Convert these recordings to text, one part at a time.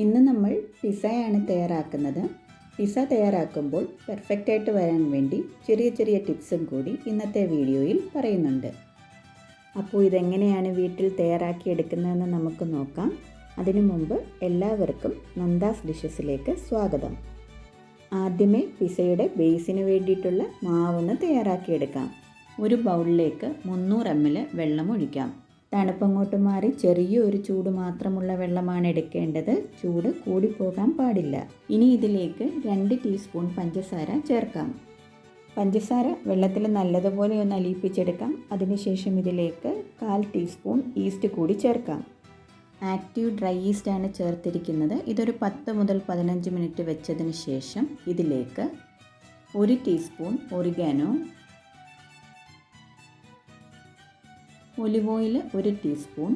ഇന്ന് നമ്മൾ പിസ്സയാണ് തയ്യാറാക്കുന്നത്. പിസ്സ തയ്യാറാക്കുമ്പോൾ പെർഫെക്റ്റായിട്ട് വരാൻ വേണ്ടി ചെറിയ ചെറിയ ടിപ്സും കൂടി ഇന്നത്തെ വീഡിയോയിൽ പറയുന്നുണ്ട്. അപ്പോൾ ഇതെങ്ങനെയാണ് വീട്ടിൽ തയ്യാറാക്കിയെടുക്കുന്നതെന്ന് നമുക്ക് നോക്കാം. അതിനു മുമ്പ് എല്ലാവർക്കും നന്ദാസ് ഡിഷസിലേക്ക് സ്വാഗതം. ആദ്യമേ പിസ്സയുടെ ബേസിന് വേണ്ടിയിട്ടുള്ള മാവൊന്ന് തയ്യാറാക്കിയെടുക്കാം. ഒരു ബൗളിലേക്ക് 300 ml വെള്ളം ഒഴിക്കാം. തണുപ്പങ്ങോട്ട് മാറി ചെറിയൊരു ചൂട് മാത്രമുള്ള വെള്ളമാണ് എടുക്കേണ്ടത്. ചൂട് കൂടിപ്പോകാൻ പാടില്ല. ഇനി ഇതിലേക്ക് 2 ടീസ്പൂൺ പഞ്ചസാര ചേർക്കാം. പഞ്ചസാര വെള്ളത്തിൽ നല്ലതുപോലെ ഒന്ന് അലിയിപ്പിച്ചെടുക്കാം. അതിനുശേഷം ഇതിലേക്ക് 1/4 ടീസ്പൂൺ ഈസ്റ്റ് കൂടി ചേർക്കാം. ആക്റ്റീവ് ഡ്രൈ ഈസ്റ്റാണ് ചേർത്തിരിക്കുന്നത്. ഇതൊരു 10 മുതൽ 15 മിനിറ്റ് വെച്ചതിന് ശേഷം ഇതിലേക്ക് 1 teaspoon oregano, olive oil 1 teaspoon,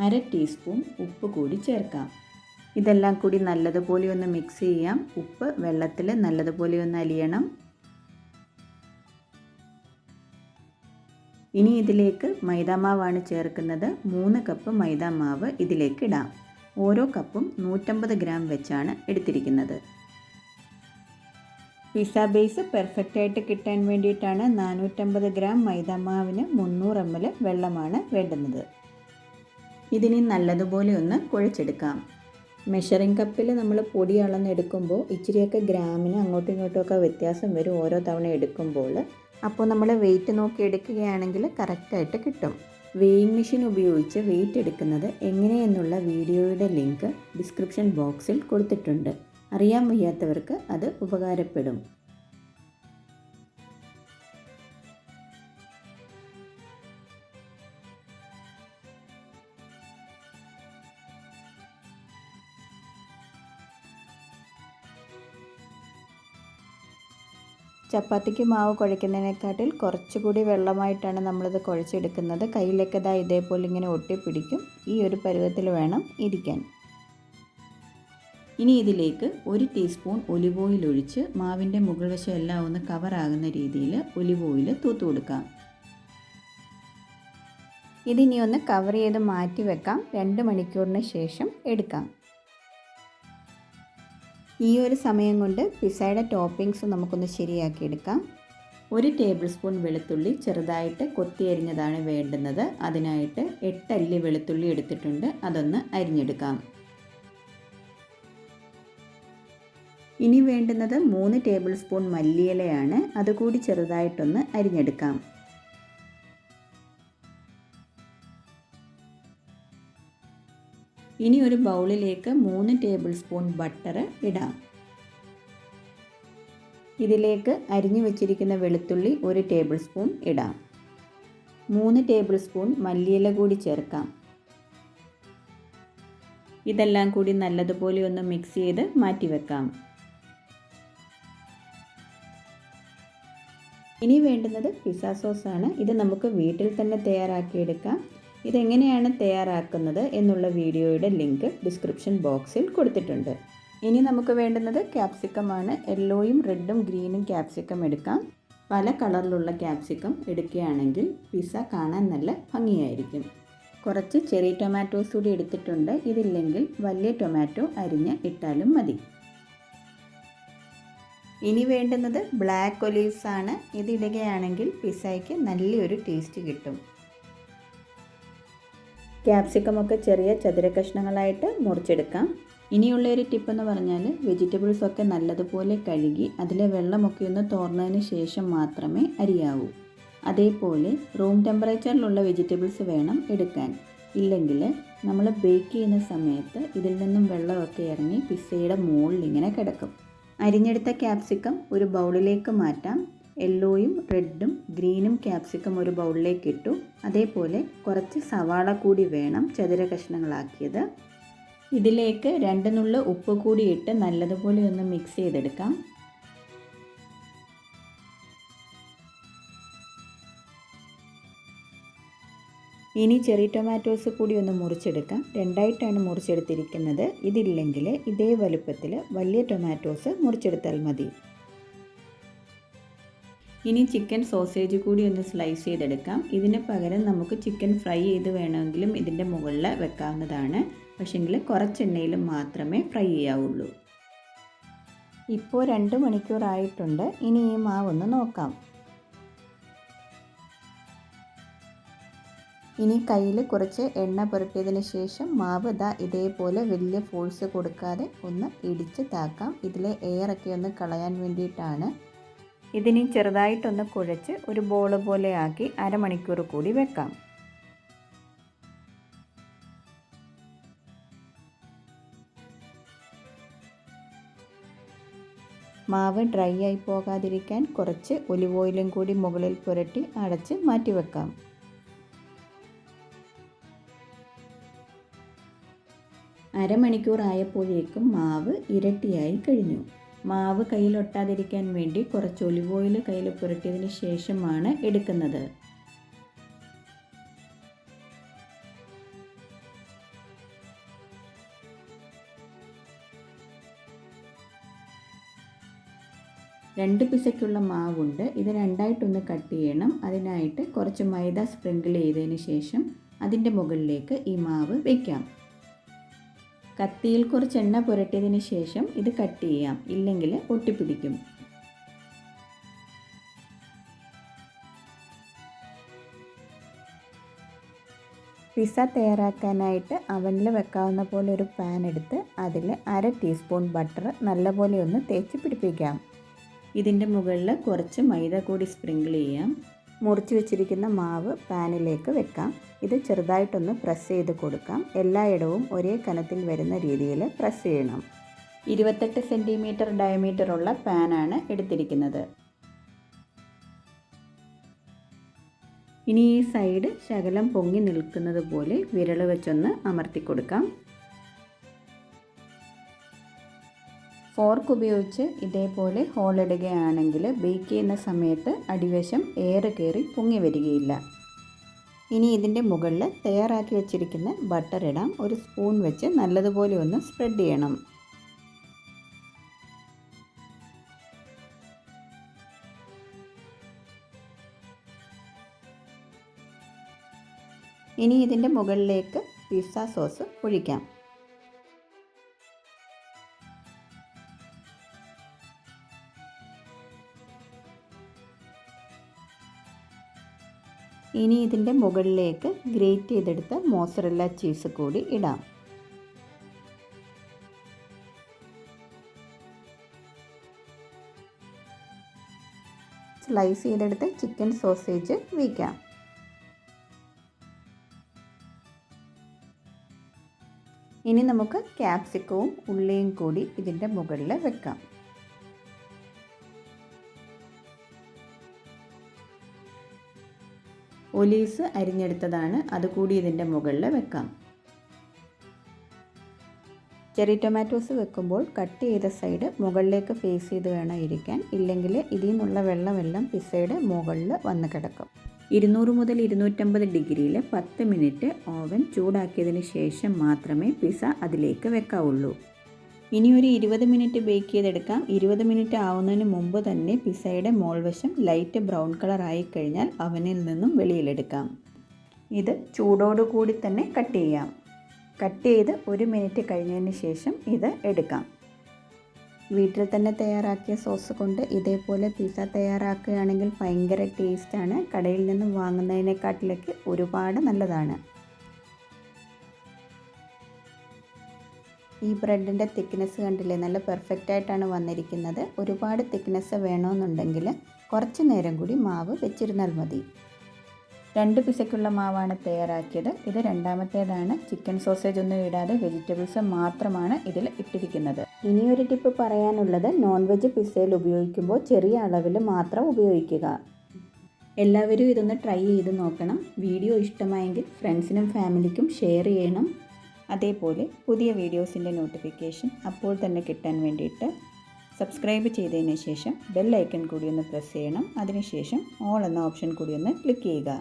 1/2 teaspoon ഉപ്പ് കൂടി ചേർക്കാം. ഇതെല്ലാം കൂടി നല്ലതുപോലെ ഒന്ന് മിക്സ് ചെയ്യാം. ഉപ്പ് വെള്ളത്തിൽ നല്ലതുപോലെ ഒന്ന് അലിയണം. ഇനി ഇതിലേക്ക് മൈദാമാവാണ് ചേർക്കുന്നത്. 3 കപ്പ് മൈദാമാവ് ഇതിലേക്ക് ഇടാം. ഓരോ കപ്പും 150 ഗ്രാം വെച്ചാണ് എടുത്തിരിക്കുന്നത്. പിസ്സ ബേസ് പെർഫെക്റ്റായിട്ട് കിട്ടാൻ വേണ്ടിയിട്ടാണ് 450 ഗ്രാം മൈദാമാവിന് 300 ml വെള്ളമാണ് വേണ്ടുന്നത്. ഇതിനി നല്ലതുപോലെ ഒന്ന് കുഴച്ചെടുക്കാം. മെഷറിംഗ് കപ്പിൽ നമ്മൾ പൊടി അളന്നെടുക്കുമ്പോൾ ഇച്ചിരിയൊക്കെ ഗ്രാമിന് അങ്ങോട്ടും ഇങ്ങോട്ടുമൊക്കെ വ്യത്യാസം വരും ഓരോ തവണ എടുക്കുമ്പോൾ. അപ്പോൾ നമ്മൾ വെയിറ്റ് നോക്കി എടുക്കുകയാണെങ്കിൽ കറക്റ്റായിട്ട് കിട്ടും. വെയിങ് മെഷീൻ ഉപയോഗിച്ച് വെയിറ്റ് എടുക്കുന്നത് എങ്ങനെയെന്നുള്ള വീഡിയോയുടെ ലിങ്ക് ഡിസ്ക്രിപ്ഷൻ ബോക്സിൽ കൊടുത്തിട്ടുണ്ട്. അറിയാൻ വയ്യാത്തവർക്ക് അത് ഉപകാരപ്പെടും. ചപ്പാത്തിക്ക് മാവ് കുഴയ്ക്കുന്നതിനെക്കാട്ടിൽ കുറച്ചുകൂടി വെള്ളമായിട്ടാണ് നമ്മളിത് കുഴച്ചെടുക്കുന്നത്. കയ്യിലൊക്കെ ഇതേപോലെ ഇങ്ങനെ ഒട്ടിപ്പിടിക്കും. ഈ ഒരു പരുവത്തിൽ വേണം ഇരിക്കാൻ. ഇനി ഇതിലേക്ക് 1 ടീസ്പൂൺ ഒലിവ് ഓയിൽ ഒഴിച്ച് മാവിൻ്റെ മുകൾ വശം എല്ലാം ഒന്ന് കവറാകുന്ന രീതിയിൽ ഒലിവ് ഓയിൽ തൂത്ത് കൊടുക്കാം. ഇതിനി ഒന്ന് കവർ ചെയ്ത് മാറ്റി വെക്കാം. 2 മണിക്കൂറിന് ശേഷം എടുക്കാം. ഈ ഒരു സമയം കൊണ്ട് പിസ്സയുടെ ടോപ്പിങ്സ് നമുക്കൊന്ന് ശരിയാക്കിയെടുക്കാം. 1 ടേബിൾ സ്പൂൺ വെളുത്തുള്ളി ചെറുതായിട്ട് കൊത്തി അരിഞ്ഞതാണ് വേണ്ടുന്നത്. അതിനായിട്ട് 8 അല്ലി വെളുത്തുള്ളി എടുത്തിട്ടുണ്ട്. അതൊന്ന് അരിഞ്ഞെടുക്കാം. ഇനി വേണ്ടുന്നത് 3 ടേബിൾ സ്പൂൺ മല്ലിയിലയാണ്. അതുകൂടി ചെറുതായിട്ടൊന്ന് അരിഞ്ഞെടുക്കാം. ഇനി ഒരു ബൗളിലേക്ക് 3 ടേബിൾ സ്പൂൺ ബട്ടർ ഇടാം. ഇതിലേക്ക് അരിഞ്ഞു വെച്ചിരിക്കുന്ന വെളുത്തുള്ളി 1 ടേബിൾ സ്പൂൺ ഇടാം. 3 ടേബിൾ സ്പൂൺ മല്ലിയില കൂടി ചേർക്കാം. ഇതെല്ലാം കൂടി നല്ലതുപോലെ ഒന്ന് മിക്സ് ചെയ്ത് മാറ്റി വെക്കാം. ഇനി വേണ്ടുന്നത് പിസ്സ സോസാണ്. ഇത് നമുക്ക് വീട്ടിൽ തന്നെ തയ്യാറാക്കിയെടുക്കാം. ഇതെങ്ങനെയാണ് തയ്യാറാക്കുന്നത് എന്നുള്ള വീഡിയോയുടെ ലിങ്ക് ഡിസ്ക്രിപ്ഷൻ ബോക്സിൽ കൊടുത്തിട്ടുണ്ട്. ഇനി നമുക്ക് വേണ്ടുന്നത് ക്യാപ്സിക്കമാണ്. യെല്ലോയും റെഡും ഗ്രീനും ക്യാപ്സിക്കം എടുക്കാം. പല കളറിലുള്ള ക്യാപ്സിക്കം എടുക്കുകയാണെങ്കിൽ പിസ്സ കാണാൻ നല്ല ഭംഗിയായിരിക്കും. കുറച്ച് ചെറി ടൊമാറ്റോസ് കൂടി എടുത്തിട്ടുണ്ട്. ഇതില്ലെങ്കിൽ വലിയ ടൊമാറ്റോ അരിഞ്ഞ് ഇട്ടാലും മതി. ഇനി വേണ്ടുന്നത് ബ്ലാക്ക് ഒലീവ്സ് ആണ്. ഇതിടുകയാണെങ്കിൽ പിസ്സയ്ക്ക് നല്ലൊരു ടേസ്റ്റ് കിട്ടും. ക്യാപ്സിക്കമൊക്കെ ചെറിയ ചതുര കഷ്ണങ്ങളായിട്ട് മുറിച്ചെടുക്കാം. ഇനിയുള്ളൊരു ടിപ്പെന്ന് പറഞ്ഞാൽ വെജിറ്റബിൾസൊക്കെ നല്ലതുപോലെ കഴുകി അതിലെ വെള്ളമൊക്കെ ഒന്ന് തോർന്നതിന് ശേഷം മാത്രമേ അരിയാവൂ. അതേപോലെ റൂം ടെമ്പറേച്ചറിലുള്ള വെജിറ്റബിൾസ് വേണം എടുക്കാൻ. ഇല്ലെങ്കിൽ നമ്മൾ ബേക്ക് ചെയ്യുന്ന സമയത്ത് ഇതിൽ നിന്നും വെള്ളമൊക്കെ ഇറങ്ങി പിസ്സയുടെ മുകളിൽ ഇങ്ങനെ കിടക്കും. അരിഞ്ഞെടുത്ത ക്യാപ്സിക്കം ഒരു ബൗളിലേക്ക് മാറ്റാം. യെല്ലോയും റെഡും ഗ്രീനും ക്യാപ്സിക്കം ഒരു ബൗളിലേക്ക് ഇട്ടു. അതേപോലെ കുറച്ച് സവാള കൂടി വേണം ചതുര കഷ്ണങ്ങളാക്കിയത്. ഇതിലേക്ക് 2 നുള്ള് ഉപ്പ് കൂടി ഇട്ട് നല്ലതുപോലെ ഒന്ന് മിക്സ് ചെയ്തെടുക്കാം. ഇനി ചെറി ടൊമാറ്റോസ് കൂടി ഒന്ന് മുറിച്ചെടുക്കാം. 2ആയിട്ടാണ് മുറിച്ചെടുത്തിരിക്കുന്നത്. ഇതില്ലെങ്കിൽ ഇതേ വലുപ്പത്തിൽ വലിയ ടൊമാറ്റോസ് മുറിച്ചെടുത്താൽ മതി. ഇനി ചിക്കൻ സോസേജ് കൂടി ഒന്ന് സ്ലൈസ് ചെയ്തെടുക്കാം. ഇതിന് പകരം നമുക്ക് ചിക്കൻ ഫ്രൈ ചെയ്ത് വേണമെങ്കിലും ഇതിൻ്റെ മുകളിൽ വെക്കാവുന്നതാണ്. പക്ഷേങ്കിൽ കുറച്ച് എണ്ണയിൽ മാത്രമേ ഫ്രൈ ചെയ്യാവുള്ളൂ. ഇപ്പോൾ 2 മണിക്കൂറായിട്ടുണ്ട്. ഇനി ഈ മാവൊന്ന് നോക്കാം. ഇനി കയ്യിൽ കുറച്ച് എണ്ണ പുരട്ടിയതിന് ശേഷം മാവ് ഇതേപോലെ വലിയ ഫോഴ്സ് കൊടുക്കാതെ ഒന്ന് ഇടിച്ച് താക്കാം. ഇതിലെ എയറൊക്കെ ഒന്ന് കളയാൻ വേണ്ടിയിട്ടാണ്. ഇതിനി ചെറുതായിട്ടൊന്ന് കുഴച്ച് ഒരു ബോൾ പോലെ ആക്കി അരമണിക്കൂർ കൂടി വെക്കാം. മാവ് ഡ്രൈ ആയി പോകാതിരിക്കാൻ കുറച്ച് ഒലിവ് ഓയിലും കൂടി മുകളിൽ പുരട്ടി അടച്ച് മാറ്റി വെക്കാം. അരമണിക്കൂർ ആയപ്പോഴേക്കും മാവ് ഇരട്ടിയായി കഴിഞ്ഞു. മാവ് കയ്യിലൊട്ടാതിരിക്കാൻ വേണ്ടി കുറച്ച് ഒലിവ് ഓയിൽ കയ്യിൽ പുരട്ടിയതിന് ശേഷമാണ് എടുക്കുന്നത്. രണ്ട് പിസയ്ക്കുള്ള മാവുണ്ട്. ഇത് രണ്ടായിട്ടൊന്ന് കട്ട് ചെയ്യണം. അതിനായിട്ട് കുറച്ച് മൈദ സ്പ്രിങ്കിൾ ചെയ്തതിന് ശേഷം അതിൻ്റെ മുകളിലേക്ക് ഈ മാവ് വയ്ക്കാം. കത്തിയിൽ കുറച്ച് എണ്ണ പുരട്ടിയതിന് ശേഷം ഇത് കട്ട് ചെയ്യാം, ഇല്ലെങ്കിൽ ഒട്ടിപ്പിടിക്കും. പിസ്സ തയ്യാറാക്കാനായിട്ട് അവനിൽ വെക്കാവുന്ന പോലെ ഒരു പാൻ എടുത്ത് അതിൽ 1/2 ടീസ്പൂൺ ബട്ടർ നല്ലപോലെ ഒന്ന് തേച്ച് പിടിപ്പിക്കാം. ഇതിൻ്റെ മുകളിൽ കുറച്ച് മൈദ കൂടി സ്പ്രിങ്കിൾ ചെയ്യാം. മുറിച്ച് വെച്ചിരിക്കുന്ന മാവ് പാനിലേക്ക് വെക്കാം. ഇത് ചെറുതായിട്ടൊന്ന് പ്രസ് ചെയ്ത് കൊടുക്കാം. എല്ലായിടവും ഒരേ കനത്തിൽ വരുന്ന രീതിയിൽ പ്രസ് ചെയ്യണം. 28 സെൻറ്റിമീറ്റർ ഡയമീറ്ററുള്ള പാനാണ് എടുത്തിരിക്കുന്നത്. ഇനി ഈ സൈഡ് ശകലം പൊങ്ങി നിൽക്കുന്നത് പോലെ വിരൽ വെച്ചൊന്ന് അമർത്തി കൊടുക്കാം. ഫോർക്ക് ഉപയോഗിച്ച് ഇതേപോലെ ഹോളിടുകയാണെങ്കിൽ ബേക്ക് ചെയ്യുന്ന സമയത്ത് അടിവശം എയർ കയറി പൊങ്ങി വരികയില്ല. ഇനി ഇതിൻ്റെ മുകളിൽ തയ്യാറാക്കി വെച്ചിരിക്കുന്ന ബട്ടർ ഇടാം. ഒരു സ്പൂൺ വെച്ച് നല്ലതുപോലെ ഒന്ന് സ്പ്രെഡ് ചെയ്യണം. ഇനി ഇതിൻ്റെ മുകളിലേക്ക് പിസ്സ സോസ് ഒഴിക്കാം. ഇനി ഇതിൻ്റെ മുകളിലേക്ക് ഗ്രേറ്റ് ചെയ്തെടുത്ത മോസറല്ല ചീസ് കൂടി ഇടാം. സ്ലൈസ് ചെയ്തെടുത്ത് ചിക്കൻ സോസേജ് വയ്ക്കാം. ഇനി നമുക്ക് ക്യാപ്സിക്കവും ഉള്ളിയും കൂടി ഇതിൻ്റെ മുകളിൽ വെക്കാം. ഒലീവ്സ് അരിഞ്ഞെടുത്തതാണ്, അതുകൂടി ഇതിൻ്റെ മുകളിൽ വെക്കാം. ചെറി ടൊമാറ്റോസ് വെക്കുമ്പോൾ കട്ട് ചെയ്ത സൈഡ് മുകളിലേക്ക് ഫേസ് ചെയ്ത് വേണം ഇരിക്കാൻ, ഇല്ലെങ്കിൽ ഇതിൽ നിന്നുള്ള വെള്ളമെല്ലാം പിസ്സയുടെ മുകളിൽ വന്ന് കിടക്കും. 200 മുതൽ 250 ഡിഗ്രിയിൽ 10 മിനിറ്റ് ഓവൻ ചൂടാക്കിയതിന് ശേഷം മാത്രമേ പിസ്സ അതിലേക്ക് വെക്കാവുള്ളൂ. ഇനി ഒരു 20 മിനിറ്റ് ബേക്ക് ചെയ്തെടുക്കാം. 20 മിനിറ്റ് ആവുന്നതിന് മുമ്പ് തന്നെ പിസ്സയുടെ മോൾവശം ലൈറ്റ് ബ്രൗൺ കളർ ആയിക്കഴിഞ്ഞാൽ അവനിൽ നിന്നും വെളിയിലെടുക്കാം. ഇത് ചൂടോടുകൂടി തന്നെ കട്ട് ചെയ്യാം. കട്ട് ചെയ്ത് 1 മിനിറ്റ് കഴിഞ്ഞതിന് ശേഷം ഇത് എടുക്കാം. വീട്ടിൽ തന്നെ തയ്യാറാക്കിയ സോസ് കൊണ്ട് ഇതേപോലെ പിസ്സ തയ്യാറാക്കുകയാണെങ്കിൽ ഭയങ്കര ടേസ്റ്റാണ്. കടയിൽ നിന്നും വാങ്ങുന്നതിനെക്കാട്ടിലേക്ക് ഒരുപാട് നല്ലതാണ്. ഈ ബ്രെഡിൻ്റെ തിക്നെസ് കണ്ടില്ലേ, നല്ല പെർഫെക്റ്റായിട്ടാണ് വന്നിരിക്കുന്നത്. ഒരുപാട് തിക്നെസ് വേണമെന്നുണ്ടെങ്കിൽ കുറച്ച് നേരം കൂടി മാവ് വെച്ചിരുന്നാൽ മതി. 2 പിസയ്ക്കുള്ള മാവാണ് തയ്യാറാക്കിയത്. ഇത് രണ്ടാമത്തേതാണ്. ചിക്കൻ സോസേജ് ഒന്നും ഇടാതെ വെജിറ്റബിൾസ് മാത്രമാണ് ഇതിൽ ഇട്ടിരിക്കുന്നത്. ഇനിയൊരു ടിപ്പ് പറയാനുള്ളത്, നോൺ വെജ് പിസ്സയിൽ ഉപയോഗിക്കുമ്പോൾ ചെറിയ അളവിൽ മാത്രം ഉപയോഗിക്കുക. എല്ലാവരും ഇതൊന്ന് ട്രൈ ചെയ്ത് നോക്കണം. വീഡിയോ ഇഷ്ടമായെങ്കിൽ ഫ്രണ്ട്സിനും ഫാമിലിക്കും ഷെയർ ചെയ്യണം. അതേപോലെ പുതിയ വീഡിയോസിൻ്റെ നോട്ടിഫിക്കേഷൻ അപ്പോൾ തന്നെ കിട്ടാൻ വേണ്ടിയിട്ട് സബ്സ്ക്രൈബ് ചെയ്തതിന് ശേഷം ബെൽ ഐക്കൺ കൂടി ഒന്ന് പ്രസ് ചെയ്യണം. അതിനുശേഷം ഓൾ എന്ന ഓപ്ഷൻ കൂടി ഒന്ന് ക്ലിക്ക് ചെയ്യുക.